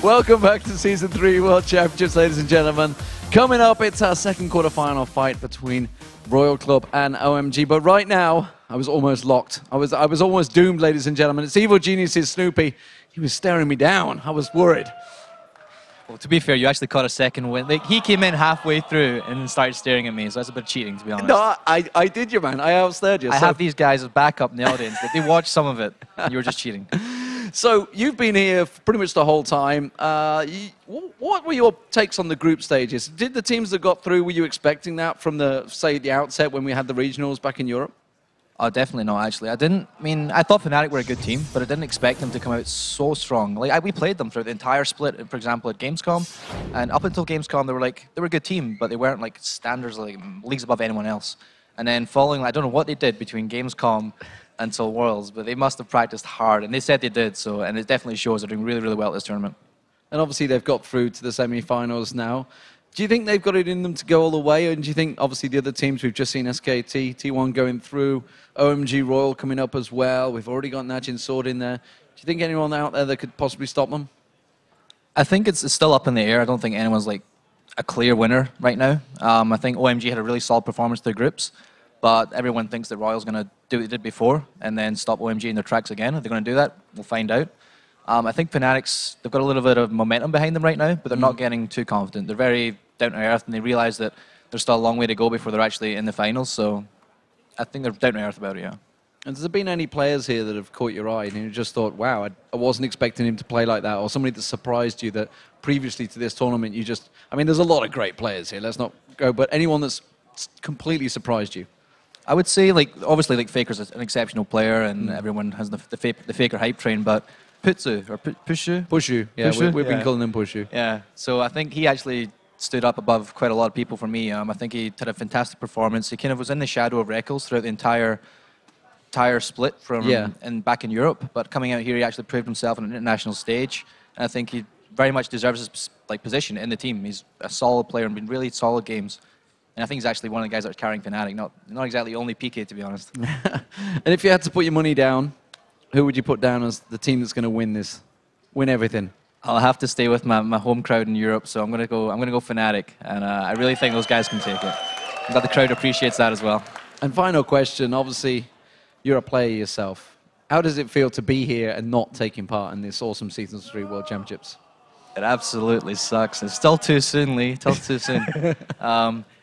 Welcome back to Season 3 World Championships, ladies and gentlemen. Coming up, it's our second quarterfinal fight between Royal Club and OMG. But right now, I was almost locked. I was almost doomed, ladies and gentlemen. It's Evil Genius's Snoopeh. He was staring me down. I was worried. Well, to be fair, you actually caught a second win. Like, he came in halfway through and then started staring at me, so that's a bit cheating, to be honest. No, I did you, man. I outstared you. I have these guys as backup in the audience. Like, they watched some of it, and you were just cheating. So you've been here pretty much the whole time. What were your takes on the group stages? Did the teams that got through, were you expecting that from the outset when we had the regionals back in Europe? Oh, definitely not, actually. I thought Fnatic were a good team, but I didn't expect them to come out so strong. Like, we played them through the entire split, for example, at Gamescom. And up until Gamescom, they were a good team, but they weren't like standards, like leagues above anyone else. And then following, I don't know what they did between Gamescom until Worlds, but they must have practiced hard, and they said they did, so, and it definitely shows they're doing really, really well at this tournament. And obviously they've got through to the semi-finals now. Do you think they've got it in them to go all the way, and do you think, obviously, the other teams, we've just seen SKT, T1 going through, OMG Royal coming up as well, we've already got Najin Sword in there. Do you think anyone out there that could possibly stop them? I think it's still up in the air. I don't think anyone's like a clear winner right now. I think OMG had a really solid performance through groups, but everyone thinks that Royal's going to do what they did before and then stop OMG in their tracks again. If they're going to do that, we'll find out. I think Fnatic's, they've got a little bit of momentum behind them right now, but they're not getting too confident. They're very down to earth, and they realize that there's still a long way to go before they're actually in the finals, so I think they're down to earth about it, yeah. And has there been any players here that have caught your eye and you just thought, wow, I wasn't expecting him to play like that, or somebody that surprised you that previously to this tournament you just... I mean, there's a lot of great players here, let's not go, but anyone that's completely surprised you? I would say, like, obviously, like, Faker's an exceptional player, and everyone has the Faker hype train, but Putsu, or Pushu? Pushu, yeah, Pushu? We've been calling him Pushu. Yeah, so I think he actually stood up above quite a lot of people for me. I think he had a fantastic performance. He kind of was in the shadow of Reckles throughout the entire split from back in Europe, but coming out here, he actually proved himself on an international stage, and I think he very much deserves his position in the team. He's a solid player and been really solid games. And I think he's actually one of the guys that's carrying Fnatic, not exactly only PK, to be honest. And if you had to put your money down, who would you put down as the team that's going to win everything? I'll have to stay with my home crowd in Europe, so I'm gonna go Fnatic, and I really think those guys can take it. I'm glad the crowd appreciates that as well. And final question, obviously, you're a player yourself. How does it feel to be here and not taking part in this awesome Season 3 World Championships? It absolutely sucks. It's still too soon, Lee. Still too soon.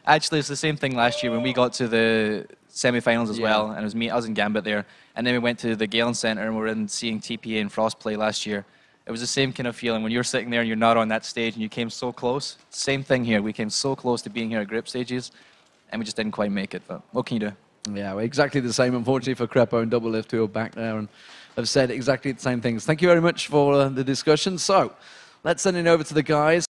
Actually, it's the same thing last year when we got to the semi-finals as well, and it was me. I was in Gambit there, and then we went to the Galen Center and we were in seeing TPA and Frost play last year. It was the same kind of feeling when you're sitting there and you're not on that stage and you came so close. Same thing here. We came so close to being here at group stages, and we just didn't quite make it. But what can you do? Yeah, well, exactly the same, unfortunately, for Crepo and Double Lift, who are back there and have said exactly the same things. Thank you very much for the discussion. So let's send it over to the guys.